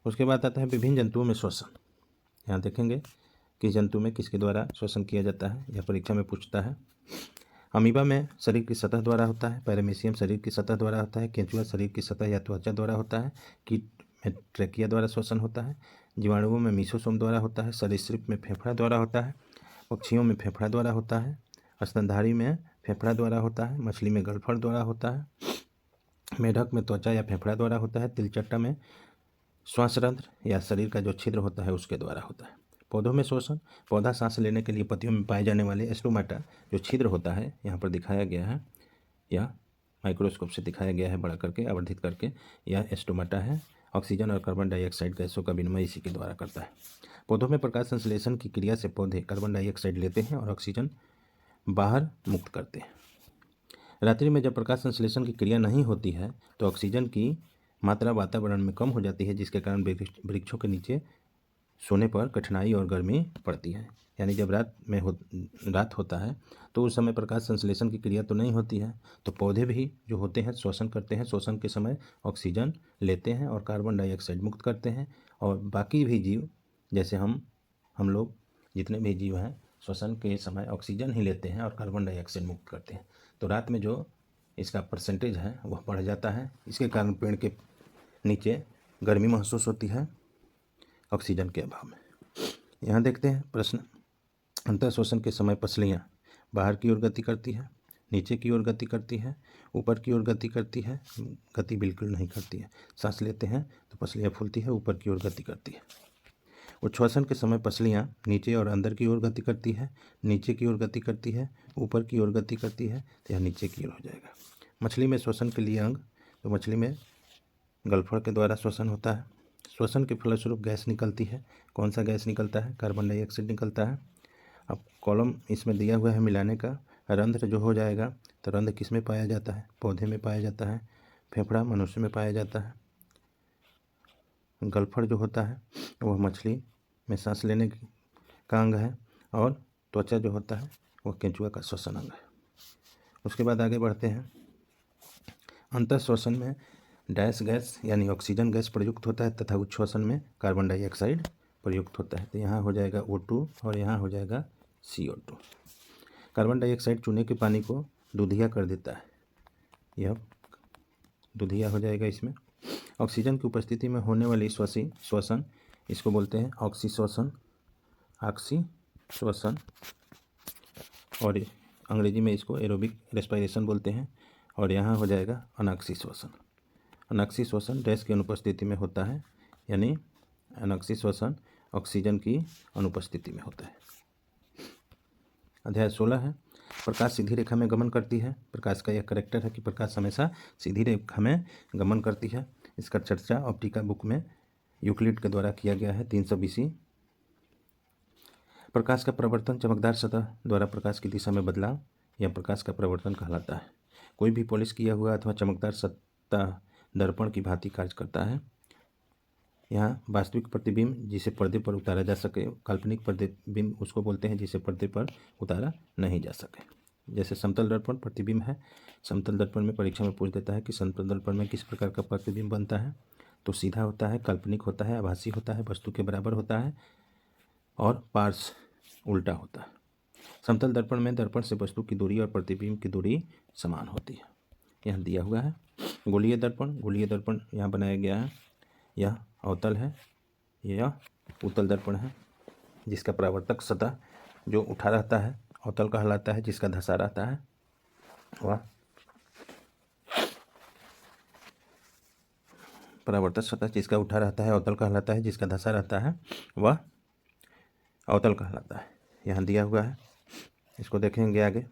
उसके बाद आता है विभिन्न जंतुओं में श्वसन। यहाँ देखेंगे किस जंतु में किसके द्वारा श्वसन किया जाता है, यह परीक्षा में पूछता है। अमीबा में शरीर की सतह द्वारा होता है। पैरामीशियम शरीर की सतह द्वारा होता है। केंचुआ शरीर की सतह या त्वचा द्वारा होता है। कीट में ट्रेकिया द्वारा श्वसन होता है। जीवाणुओं में मीसोसोम द्वारा होता है। सरीसृप में फेफड़ा द्वारा होता है। पक्षियों में फेफड़ा द्वारा होता है। स्तनधारी में फेफड़ा द्वारा होता है। मछली में गलफड़ द्वारा होता है। मेढक में त्वचा या फेफड़ा द्वारा होता है। तिलचट्टा में श्वासरंध्र या शरीर का जो छिद्र होता है उसके द्वारा होता है। पौधों में श्वसन, पौधा सांस लेने के लिए पत्तियों में पाए जाने वाले एस्टोमाटा जो छिद्र होता है यहाँ पर दिखाया गया है, यह माइक्रोस्कोप से दिखाया गया है बड़ा करके, आवर्धित करके। यह एस्टोमाटा है। ऑक्सीजन और कार्बन डाइऑक्साइड गैसों का विनिमय इसी के द्वारा करता है। पौधों में प्रकाश संश्लेषण की क्रिया से पौधे कार्बन डाइऑक्साइड लेते हैं और ऑक्सीजन बाहर मुक्त करते हैं। रात्रि में जब प्रकाश संश्लेषण की क्रिया नहीं होती है तो ऑक्सीजन की मात्रा वातावरण में कम हो जाती है, जिसके कारण वृक्षों के नीचे सोने पर कठिनाई और गर्मी पड़ती है। यानी जब रात होता है तो उस समय प्रकाश संश्लेषण की क्रिया तो नहीं होती है, तो पौधे भी जो होते हैं श्वसन करते हैं। श्वसन के समय ऑक्सीजन लेते हैं और कार्बन डाइऑक्साइड मुक्त करते हैं। और बाकी भी जीव, जैसे हम लोग जितने भी जीव हैं, श्वसन के समय ऑक्सीजन ही लेते हैं और कार्बन डाइऑक्साइड मुक्त करते हैं। तो रात में जो इसका परसेंटेज है वह बढ़ जाता है। इसके कारण पेड़ के नीचे गर्मी महसूस होती है ऑक्सीजन के अभाव में। यहाँ देखते हैं प्रश्न। अंतः श्वसन के समय पसलियाँ बाहर की ओर गति करती है, नीचे की ओर गति करती है, ऊपर की ओर गति करती है, गति बिल्कुल नहीं करती है। सांस लेते हैं तो पसलियाँ फूलती है, ऊपर की ओर गति करती है। उच्छ्वसन के समय पसलियाँ नीचे और अंदर की ओर गति करती है, नीचे की ओर गति करती है, ऊपर की ओर गति करती है, तो यह नीचे की ओर हो जाएगा। मछली में श्वसन के लिए अंग, तो मछली में गलफड़ के द्वारा श्वसन होता है। श्वसन के फलस्वरूप गैस निकलती है। कौन सा गैस निकलता है? कार्बन डाइऑक्साइड निकलता है। अब कॉलम इसमें दिया हुआ है मिलाने का। रंध्र जो हो जाएगा, तो रंध्र किस में पाया जाता है? पौधे में पाया जाता है। फेफड़ा मनुष्य में पाया जाता है। गलफड़ जो होता है वह मछली में सांस लेने का अंग है और त्वचा जो होता है वह केंचुआ का श्वसन अंग है। उसके बाद आगे बढ़ते हैं। अंतः श्वसन में डैश गैस यानी ऑक्सीजन गैस प्रयुक्त होता है तथा उच्छ्वसन में कार्बन डाइऑक्साइड प्रयुक्त होता है। तो यहाँ हो जाएगा O2 और यहाँ हो जाएगा CO2। कार्बन डाइऑक्साइड चूने के पानी को दूधिया कर देता है, यह दूधिया हो जाएगा इसमें। ऑक्सीजन की उपस्थिति में होने वाली श्वसन इसको बोलते हैं ऑक्सी श्वसन, और अंग्रेजी में इसको एरोबिक रेस्पिरेशन बोलते हैं। और यहाँ हो जाएगा अनाक्सी श्वसन। अनाक्सी श्वसन डैश की अनुपस्थिति में होता है, यानी अनाक्सी श्वसन ऑक्सीजन की अनुपस्थिति में होता है। अध्याय 16 है। प्रकाश सीधी रेखा में गमन करती है। प्रकाश का यह करैक्टर है कि प्रकाश हमेशा सीधी रेखा में गमन करती है। इसका चर्चा ऑप्टिका बुक में यूक्लिड के द्वारा किया गया है 300 BC प्रकाश का प्रवर्तन चमकदार सतह द्वारा प्रकाश की दिशा में बदलाव यह प्रकाश का प्रवर्तन कहलाता है। कोई भी पॉलिश किया हुआ अथवा चमकदार सतह दर्पण की भांति कार्य करता है। यहाँ वास्तविक प्रतिबिंब जिसे पर्दे पर उतारा जा सके, काल्पनिक प्रतिबिंब उसको बोलते हैं जिसे पर्दे पर उतारा नहीं जा सके। जैसे समतल दर्पण प्रतिबिंब है। समतल दर्पण में परीक्षा में पूछ देता है कि समतल दर्पण में किस प्रकार का प्रतिबिंब बनता है, तो सीधा होता है, काल्पनिक होता है, आभासी होता है, वस्तु के बराबर होता है और पार्श्व उल्टा होता है। समतल दर्पण में दर्पण से वस्तु की दूरी और प्रतिबिंब की दूरी समान होती है। यह दिया हुआ है। गोलीय दर्पण यहाँ बनाया गया है। यह अवतल है, यह उत्तल दर्पण है। जिसका परावर्तक सतह जो उठा रहता है अवतल कहलाता है, जिसका धंसा रहता है वह परावर्तक सतह जिसका उठा रहता है अवतल कहलाता है, जिसका धंसा रहता है वह अवतल कहलाता है। यहाँ दिया हुआ है, इसको देखेंगे आगे।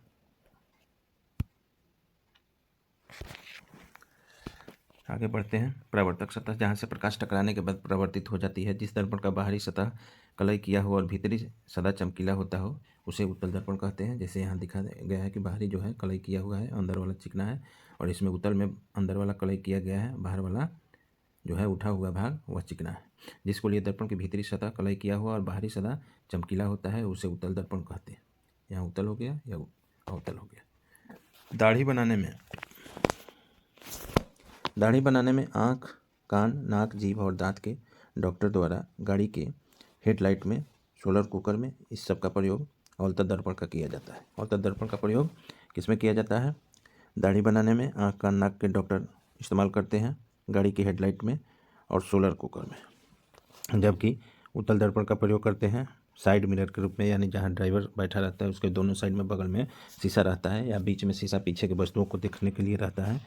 आगे बढ़ते हैं। परावर्तक सतह जहाँ से प्रकाश टकराने के बाद परावर्तित हो जाती है। जिस दर्पण का बाहरी सतह कलई किया हो और भीतरी सदा चमकीला होता हो उसे उत्तल दर्पण कहते हैं। जैसे यहाँ दिखा गया है कि बाहरी जो है कलई किया हुआ है, अंदर वाला चिकना है, और इसमें उत्तल में अंदर वाला कलई किया गया है, बाहर वाला जो है उठा हुआ भाग वह चिकना है। जिसको लिए दर्पण की भीतरी सतह कलई किया हुआ और बाहरी सदा चमकीला होता है उसे उत्तल दर्पण कहते हैं। यहाँ उत्तल हो गया या अवतल हो गया। दाढ़ी बनाने में आँख, कान, नाक, जीभ और दांत के डॉक्टर द्वारा गाड़ी के हेडलाइट में, सोलर कुकर में इस सब का प्रयोग अवतल दर्पण का किया जाता है। अवतल दर्पण का प्रयोग किस में किया जाता है? दाढ़ी बनाने में आँख, कान, नाक के डॉक्टर इस्तेमाल करते हैं गाड़ी की हेडलाइट में और सोलर कुकर में। जबकि उत्तल दर्पण का प्रयोग करते हैं साइड मिरर के रूप में, यानी जहाँ ड्राइवर बैठा रहता है उसके दोनों साइड में बगल में शीशा रहता है या बीच में शीशा पीछे के वस्तुओं को देखने के लिए रहता है,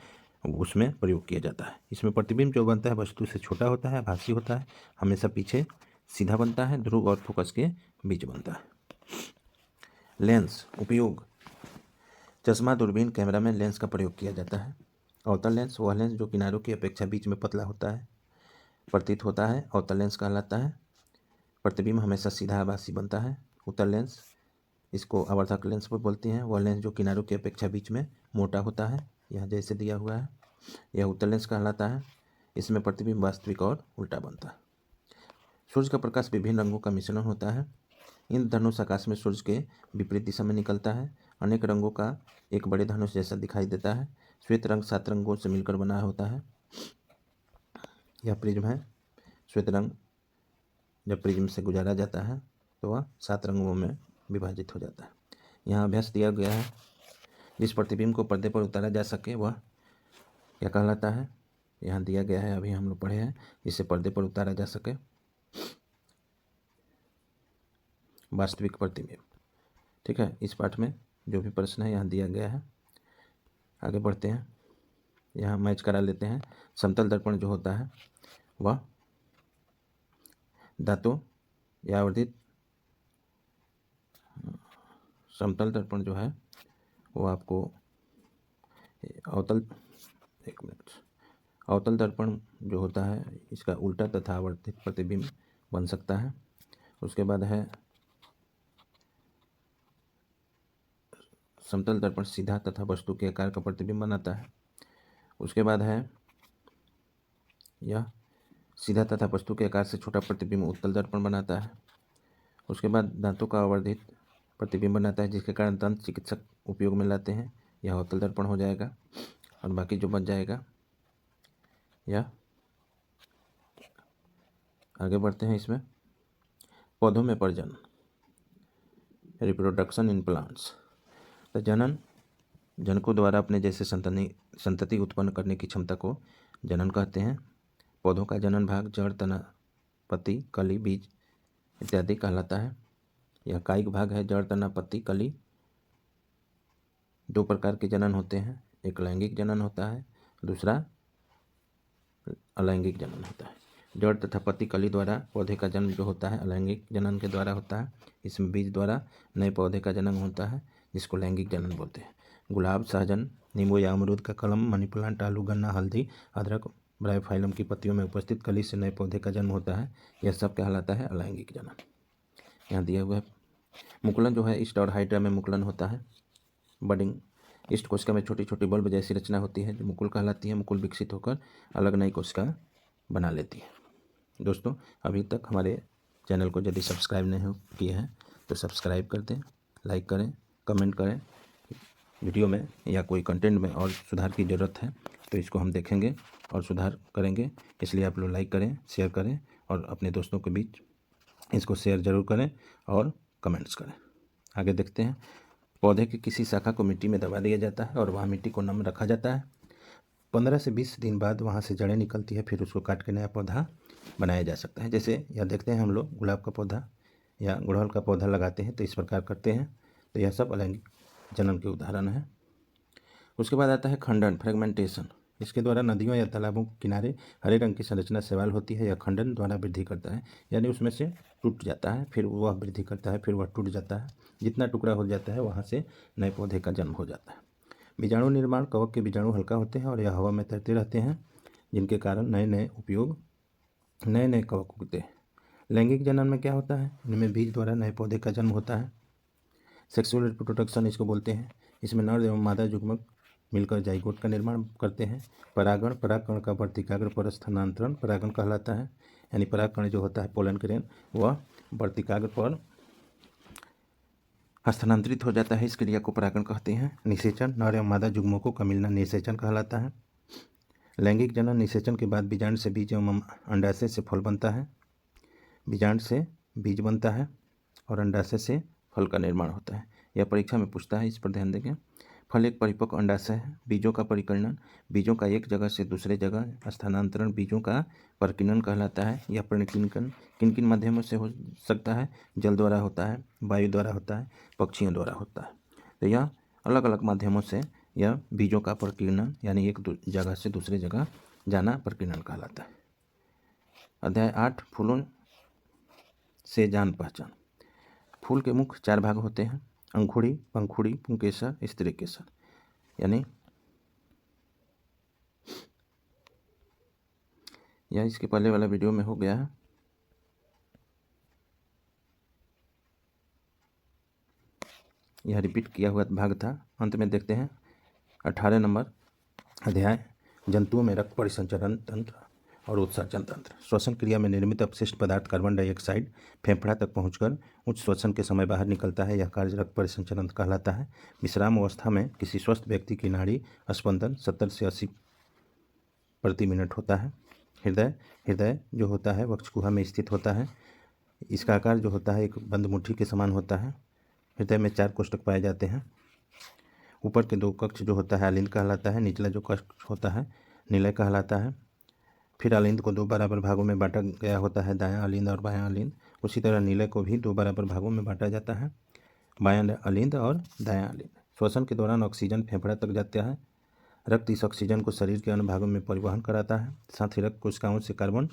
उसमें प्रयोग किया जाता है। इसमें प्रतिबिंब जो बनता है वस्तु से छोटा होता है, आभासी होता है, हमेशा पीछे सीधा बनता है, ध्रुव और फोकस के बीच बनता है। लेंस उपयोग। चश्मा, दूरबीन, कैमरा में लेंस का प्रयोग किया जाता है। अवतल लेंस वह लेंस जो किनारों की अपेक्षा बीच में पतला होता है, प्रतीत होता है, अवतल लेंस कहलाता है। प्रतिबिंब हमेशा सीधा आभासी बनता है। उत्तल लेंस, इसको आवर्धक लेंस पर बोलते हैं, वह लेंस जो किनारों की अपेक्षा बीच में मोटा होता है, यह जैसे दिया हुआ है, यह उत्तल लेंस कहलाता है। इसमें प्रतिबिंब वास्तविक और उल्टा बनता है। सूर्य का प्रकाश विभिन्न रंगों का मिश्रण होता है। इंद्रधनुष आकाश में सूर्य के विपरीत दिशा में निकलता है। अनेक रंगों का एक बड़े धनुष जैसा दिखाई देता है। श्वेत रंग 7 रंगों से मिलकर बना होता है। यह प्रिज्म है। श्वेत रंग जब प्रिज्म से गुजारा जाता है तो वह 7 रंगों में विभाजित हो जाता है। यहाँ अभ्यास दिया गया है। जिस प्रतिबिंब को पर्दे पर उतारा जा सके वह क्या कहलाता है? यहाँ दिया गया है, अभी हम लोग पढ़े हैं। जिसे पर्दे पर उतारा जा सके, वास्तविक प्रतिबिंब। ठीक है, इस पाठ में जो भी प्रश्न है यहाँ दिया गया है। आगे बढ़ते हैं, यहाँ मैच करा लेते हैं। समतल दर्पण जो होता है वह धातु या आवर्धित, समतल दर्पण जो है वो आपको अवतल दर्पण जो होता है इसका उल्टा तथा आवर्धित प्रतिबिंब बन सकता है। उसके बाद है समतल दर्पण सीधा तथा वस्तु के आकार का प्रतिबिंब बनाता है। उसके बाद है यह सीधा तथा वस्तु के आकार से छोटा प्रतिबिंब उत्तल दर्पण बनाता है। उसके बाद दांतों का आवर्धित प्रतिबिंब बनाता है, जिसके कारण दंत चिकित्सक उपयोग में लाते हैं, यह अवतल दर्पण हो जाएगा। और बाकी जो बच जाएगा यह। आगे बढ़ते हैं, इसमें पौधों में प्रजनन, रिप्रोडक्शन इन प्लांट्स। तो जनकों द्वारा अपने जैसे संतति उत्पन्न करने की क्षमता को जनन कहते हैं। पौधों का जनन भाग जड़, तना, पत्ती, कली, बीज इत्यादि कहलाता है। यह कायिक भाग है। जड़, तना, पत्ती, कली 2 प्रकार के जनन होते हैं। एक लैंगिक जनन होता है, दूसरा अलैंगिक जनन होता है। जड़ तथा पत्ती, कली द्वारा पौधे का जन्म जो होता है अलैंगिक जनन के द्वारा होता है। इसमें बीज द्वारा नए पौधे का जन्म होता है, जिसको लैंगिक जनन बोलते हैं। गुलाब, सहजन, नींबू या अमरूद का कलम, मनी प्लांट, आलू, गन्ना, हल्दी, अदरक, ब्रायोफाइलम की पत्तियों में उपस्थित कली से नए पौधे का जन्म होता है। यह सब कहलाता है अलैंगिक जनन। यहाँ दिया हुआ है मुकुलन जो है ईस्ट और हाइड्रा में मुकुलन होता है। बडिंग ईस्ट कोशिका में छोटी छोटी बल्ब जैसी रचना होती है जो मुकुल कहलाती है। मुकुल विकसित होकर अलग नई कोशिका बना लेती है। दोस्तों, अभी तक हमारे चैनल को यदि सब्सक्राइब नहीं किए हैं तो सब्सक्राइब कर दें, लाइक करें, कमेंट करें। वीडियो में या कोई कंटेंट में और सुधार की ज़रूरत है तो इसको हम देखेंगे और सुधार करेंगे। इसलिए आप लोग लाइक करें, शेयर करें और अपने दोस्तों के बीच इसको शेयर ज़रूर करें और कमेंट्स करें। आगे देखते हैं। पौधे की किसी शाखा को मिट्टी में दबा दिया जाता है और वहाँ मिट्टी को नम रखा जाता है। 15 से 20 दिन बाद वहाँ से जड़ें निकलती है, फिर उसको काट के नया पौधा बनाया जा सकता है। जैसे यह देखते हैं हम लोग गुलाब का पौधा या गुड़हल का पौधा लगाते हैं तो इस प्रकार करते हैं। तो यह सब अलैंगिक जनन के उदाहरण है। उसके बाद आता है खंडन, फ्रेगमेंटेशन। इसके द्वारा नदियों या तालाबों के किनारे हरे रंग की संरचना शैवाल होती है। यह खंडन द्वारा वृद्धि करता है, यानी उसमें से टूट जाता है, फिर वह वृद्धि करता है, फिर वह टूट जाता है। जितना टुकड़ा हो जाता है वहाँ से नए पौधे का जन्म हो जाता है। बीजाणु निर्माण, कवक के बीजाणु हल्का होते हैं और यह हवा में तैरते रहते हैं, जिनके कारण नए नए कवक उगते हैं। लैंगिक जनन में क्या होता है? इनमें बीज द्वारा नए पौधे का जन्म होता है। सेक्सुअल रिप्रोडक्शन इसको बोलते हैं। इसमें नर एवं मादा युग्मक मिलकर जाइगोट का निर्माण करते हैं। परागकण का वर्तिकाग्र पर स्थानांतरण परागण कहलाता है, यानी परागकण जो होता है पोलन ग्रेन वह वर्तिकाग्र पर स्थानांतरित हो जाता है। इस क्रिया को परागण कहते हैं। निषेचन, नर एवं मादा युग्मकों का मिलना निषेचन कहलाता है। लैंगिक जनन, निषेचन के बाद बीजांड से बीज एवं अंडाशय से फल बनता है। बीजांड से बीज बनता है और अंडाशय से फल का निर्माण होता है। यह परीक्षा में पूछता है, इस पर ध्यान देंगे। फल एक परिपक्व अंडाशय है। बीजों का परिकीर्णन, बीजों का एक जगह से दूसरे जगह स्थानांतरण बीजों का परिकीर्णन कहलाता है। यह परिकीर्णन किन किन माध्यमों से हो सकता है? जल द्वारा होता है, वायु द्वारा होता है, पक्षियों द्वारा होता है। तो यह अलग अलग माध्यमों से यह बीजों का परिकीर्णन यानी एक जगह से दूसरे जगह जाना परिकीर्णन कहलाता है। अध्याय 8, फूलों से जान पहचान। फूल के मुख्य 4 भाग होते हैं: अंकुड़ी, पंखुड़ी, पुंकेसर, स्त्री केसर। यानी यह इसके पहले वाला वीडियो में हो गया है। यह रिपीट किया हुआ भाग था। अंत में देखते हैं 18 नंबर अध्याय, जंतुओं में रक्त परिसंचरण तंत्र और उत्सर्जन तंत्र। श्वसन क्रिया में निर्मित अपशिष्ट पदार्थ कार्बन डाइऑक्साइड फेफड़ा तक पहुंचकर उच्च श्वसन के समय बाहर निकलता है। यह कार्य रक्त परिसंचरण कहलाता है। विश्राम अवस्था में किसी स्वस्थ व्यक्ति की नाड़ी स्पंदन 70 से 80 प्रति मिनट होता है। हृदय जो होता है वक्षगुहा में स्थित होता है। इसका आकार जो होता है एक बंद मुट्ठी के समान होता है। हृदय में 4 कोष्ठक पाए जाते हैं। ऊपर के 2 कक्ष जो होता है अलिंद कहलाता है। निचला जो कक्ष होता है निलय कहलाता है। फिर अलिंद को 2 बराबर भागों में बांटा गया होता है, दायां अलिंद और बायां अलिंद। उसी तरह निलय को भी 2 बराबर भागों में बांटा जाता है, बायां अलिंद और दायां अलिंद। श्वसन के दौरान ऑक्सीजन फेफड़ा तक जाता है। रक्त इस ऑक्सीजन को शरीर के अन्य भागों में परिवहन कराता है। साथ ही रक्त कोशिकाओं से कार्बन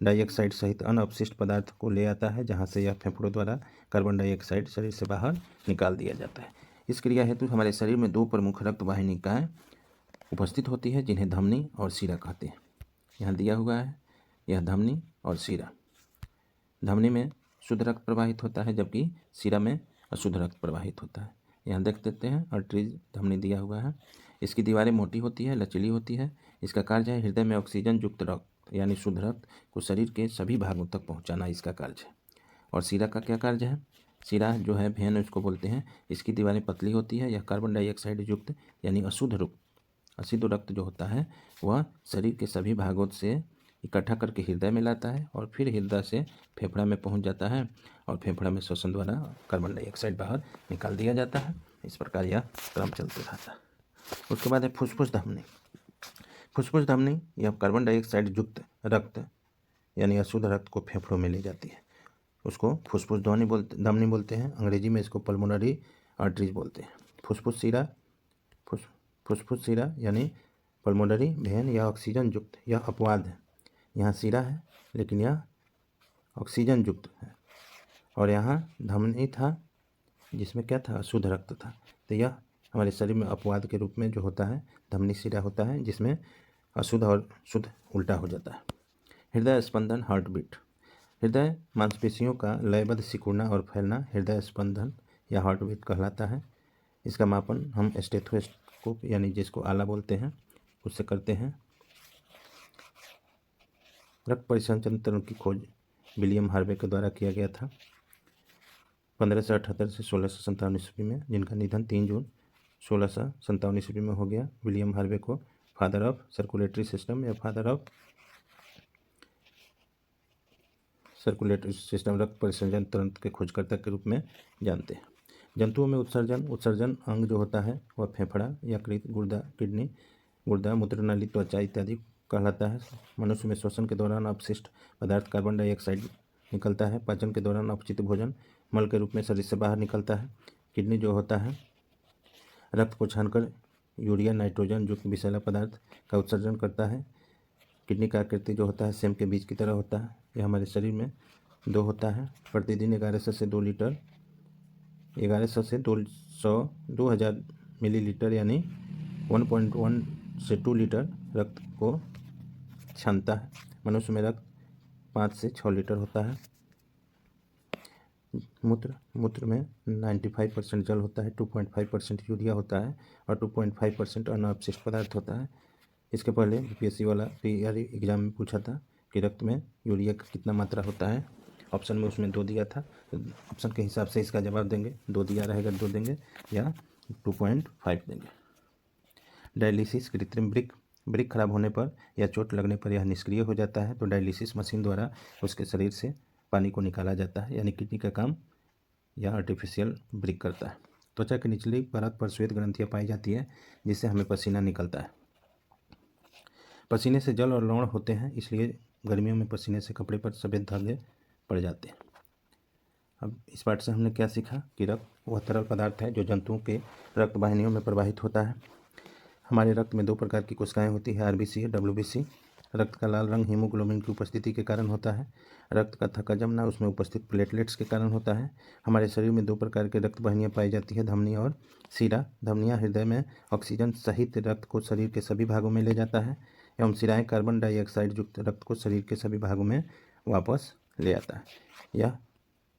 डाइऑक्साइड सहित अन्य अपशिष्ट पदार्थ को ले आता है, जहाँ से यह फेफड़ों द्वारा कार्बन डाइऑक्साइड शरीर से बाहर निकाल दिया जाता है। इस क्रिया हेतु हमारे शरीर में 2 प्रमुख रक्त वाहिनिकाएँ उपस्थित होती है, जिन्हें धमनी और शिरा कहते हैं। यहाँ दिया हुआ है, यह धमनी और शिरा। धमनी में शुद्ध रक्त प्रवाहित होता है जबकि शिरा में अशुद्ध रक्त प्रवाहित होता है। यहाँ देख देते हैं आर्टरीज धमनी दिया हुआ है। इसकी दीवारें मोटी होती है, लचीली होती है। इसका कार्य है हृदय में ऑक्सीजन युक्त रक्त यानी शुद्ध रक्त को शरीर के सभी भागों तक पहुँचाना, इसका कार्य है। और शिरा का क्या कार्य है? शिरा जो है भेन इसको बोलते हैं। इसकी दीवारें पतली होती है। यह कार्बन डाइऑक्साइड युक्त यानी अशुद्ध रक्त जो होता है वह शरीर के सभी भागों से इकट्ठा करके हृदय में लाता है और फिर हृदय से फेफड़ा में पहुंच जाता है और फेफड़ा में श्वसन द्वारा कार्बन डाइऑक्साइड बाहर निकाल दिया जाता है। इस प्रकार यह क्रम चलते रहता है। उसके बाद है फुसफुस धमनी। फुसफुस धमनी यह कार्बन डाइऑक्साइड युक्त रक्त यानी अशुद्ध रक्त को फेफड़ों में ले जाती है। उसको फुसफुस धमनी बोलते हैं। अंग्रेजी में इसको पल्मोनरी आर्टरीज बोलते हैं। फुसफुस शिरा यानी पल्मोनरी वेन या ऑक्सीजन युक्त, यह अपवाद है। यहाँ शिरा है लेकिन यह ऑक्सीजन युक्त है। और यहाँ धमनी था जिसमें क्या था? अशुद्ध रक्त था। तो यह हमारे शरीर में अपवाद के रूप में जो होता है धमनी शिरा होता है, जिसमें अशुद्ध और शुद्ध उल्टा हो जाता है। हृदय स्पंदन, हार्ट बीट। हृदय मांसपेशियों का लयबद्ध सिकुड़ना और फैलना हृदय स्पंदन या हार्ट बीट कहलाता है। इसका मापन हम स्टेथोस्कोप यानी जिसको आला बोलते हैं उससे करते हैं। रक्त परिसंचरण तंत्र की खोज विलियम हार्वे के द्वारा किया गया था 1578 से 1657 ईस्वी में, जिनका निधन 3 जून 1657 ईस्वी में हो गया। विलियम हार्वे को फादर ऑफ सर्कुलेटरी सिस्टम या फादर ऑफ सर्कुलेटरी सिस्टम रक्त परिसंचरण तंत्र के खोजकर्ता के रूप में जानते हैं। जंतुओं में उत्सर्जन अंग जो होता है वह फेफड़ा, यकृत, गुर्दा, किडनी, गुर्दा, मूत्रनाली, त्वचा इत्यादि कहलाता है। मनुष्य में श्वसन के दौरान अपशिष्ट पदार्थ कार्बन डाइऑक्साइड निकलता है। पाचन के दौरान अपचित भोजन मल के रूप में शरीर से बाहर निकलता है। किडनी जो होता है रक्त को छानकर यूरिया, नाइट्रोजन युक्त विषैला पदार्थ का उत्सर्जन करता है। किडनी का आकृति जो होता है सेम के बीज की तरह होता है। यह हमारे शरीर में 2 होता है। प्रतिदिन 1100 से 2 लीटर 1100 से 2000 मिलीलीटर यानी 1.1 से 2 लीटर रक्त को छानता है। मनुष्य में रक्त 5 से 6 लीटर होता है। मूत्र में 95% जल होता है, 2.5% यूरिया होता है और 2.5% अन्य अपशिष्ट पदार्थ होता है। इसके पहले यूपीएससी वाला पीआरई एग्जाम में पूछा था कि रक्त में यूरिया का कितना मात्रा होता है। ऑप्शन में उसमें 2 दिया था, तो ऑप्शन के हिसाब से इसका जवाब देंगे। 2 दिया रहेगा 2 देंगे या 2.5 देंगे। डायलिसिस कृत्रिम वृक्क खराब होने पर या चोट लगने पर यह निष्क्रिय हो जाता है, तो डायलिसिस मशीन द्वारा उसके शरीर से पानी को निकाला जाता है, यानी किडनी का काम यह आर्टिफिशियल वृक्क करता है। त्वचा की निचली परत पर श्वेत ग्रंथियाँ पाई जाती है जिससे हमें पसीना निकलता है। पसीने से जल और लवण होते हैं, इसलिए गर्मियों में पसीने से कपड़े पर सफ़ेद धागे पड़ जाते हैं। अब इस पाठ से हमने क्या सीखा कि रक्त वह तरल पदार्थ है जो जंतुओं के रक्त वाहिनियों में प्रवाहित होता है। हमारे रक्त में 2 प्रकार की कोशिकाएं होती है, आरबीसी और डब्ल्यूबीसी। रक्त का लाल रंग हीमोग्लोबिन की उपस्थिति के कारण होता है। रक्त का थक्का जमना उसमें उपस्थित प्लेटलेट्स के कारण होता है। हमारे शरीर में 2 प्रकार के रक्त वाहिनियाँ पाई जाती है, धमनी और शिरा। धमनियाँ हृदय में ऑक्सीजन सहित रक्त को शरीर के सभी भागों में ले जाता है एवं शिराएँ कार्बन डाइऑक्साइड युक्त रक्त को शरीर के सभी भागों में वापस ले आता है। यह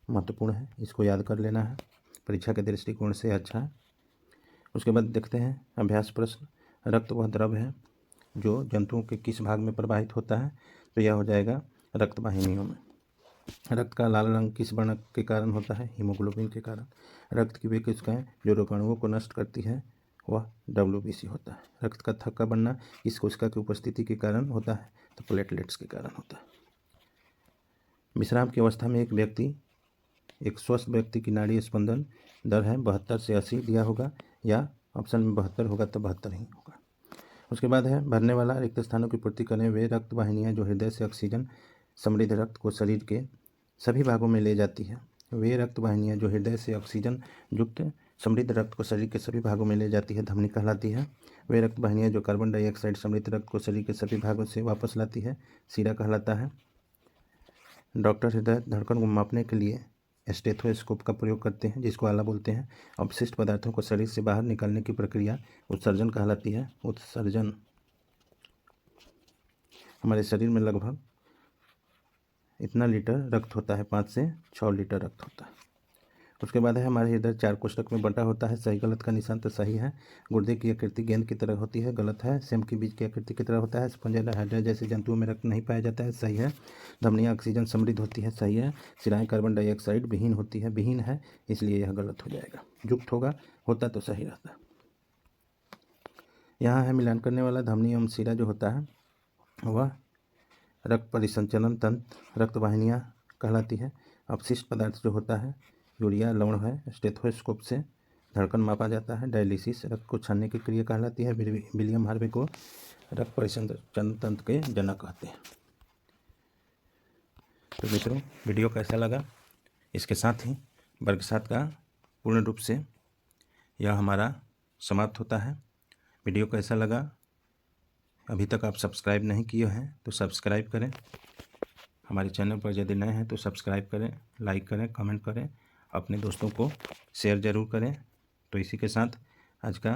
महत्वपूर्ण है, इसको याद कर लेना है, परीक्षा के दृष्टिकोण से अच्छा है। उसके बाद देखते हैं अभ्यास प्रश्न। रक्त वह द्रव है जो जंतुओं के किस भाग में प्रवाहित होता है, तो यह हो जाएगा रक्त वाहिनियों में। रक्त का लाल रंग किस वर्ण के कारण होता है, हीमोग्लोबिन के कारण। रक्त की वे कोशिकाएं जो रोगाणुओं को नष्ट करती है वह डब्ल्यूबीसी होता है। रक्त का थक्का बनना इस कोशिका की उपस्थिति के कारण होता है, तो प्लेटलेट्स के कारण होता है। विश्राम की अवस्था में एक स्वस्थ व्यक्ति की नाड़ी स्पंदन दर है 72 से 80 दिया होगा, या ऑप्शन में 72 होगा तो 72 ही होगा। उसके बाद है भरने वाला रिक्त स्थानों की पूर्ति करने वे रक्त वाहिनियाँ जो हृदय से ऑक्सीजन समृद्ध रक्त को शरीर के सभी भागों में ले जाती है। वे रक्त वाहिनियाँ जो हृदय से ऑक्सीजन युक्त समृद्ध रक्त को शरीर के सभी भागों में ले जाती है, धमनी कहलाती है। वे रक्त वाहिनियाँ जो कार्बन डाइऑक्साइड समृद्ध रक्त को शरीर के सभी भागों से वापस लाती है, शिरा कहलाता है। डॉक्टर हृदय धड़कन को मापने के लिए स्टेथोस्कोप का प्रयोग करते हैं, जिसको आला बोलते हैं। अपशिष्ट पदार्थों को शरीर से बाहर निकालने की प्रक्रिया उत्सर्जन कहलाती है। उत्सर्जन हमारे शरीर में लगभग इतना लीटर रक्त होता है, 5 से 6 लीटर रक्त होता है। उसके बाद है हमारे हृदय 4 कोष्ठक में बंटा होता है। सही गलत का निशान तो सही है। गुर्दे की आकृति गेंद की तरह होती है, गलत है। सेम के बीज की आकृति की तरह होता है। स्पंज हाइड्रा जैसे जंतुओं में रक्त नहीं पाया जाता है, सही है। धमनियाँ ऑक्सीजन समृद्ध होती है, सही है। शिराएँ कार्बन डाइऑक्साइड विहीन होती है, विहीन है, इसलिए यह गलत हो जाएगा। युक्त होता तो सही रहता। यहाँ है मिलान करने वाला। धमनी एवं शिरा जो होता है वह रक्त परिसंचरण तंत्र रक्त वाहिनियाँ कहलाती है। अपशिष्ट पदार्थ जो होता है यूरिया, लवण है। स्टेथोस्कोप से धड़कन मापा जाता है। डायलिसिस रक्त को छानने की क्रिया कहलाती है। विलियम हार्वे को रक्त परिसंचरण तंत्र के जनक कहते हैं। तो मित्रों, वीडियो कैसा लगा? इसके साथ ही वर्ग 7 का पूर्ण रूप से यह हमारा समाप्त होता है। वीडियो कैसा लगा? अभी तक आप सब्सक्राइब नहीं किए हैं तो सब्सक्राइब करें। हमारे चैनल पर यदि नए हैं तो सब्सक्राइब करें, लाइक करें, कमेंट करें, अपने दोस्तों को शेयर ज़रूर करें। तो इसी के साथ आज का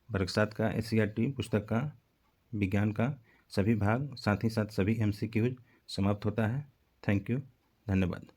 वर्ग 7 का SCERT पुस्तक का विज्ञान का सभी भाग, साथ ही साथ सभी MCQs समाप्त होता है। Thank you. धन्यवाद।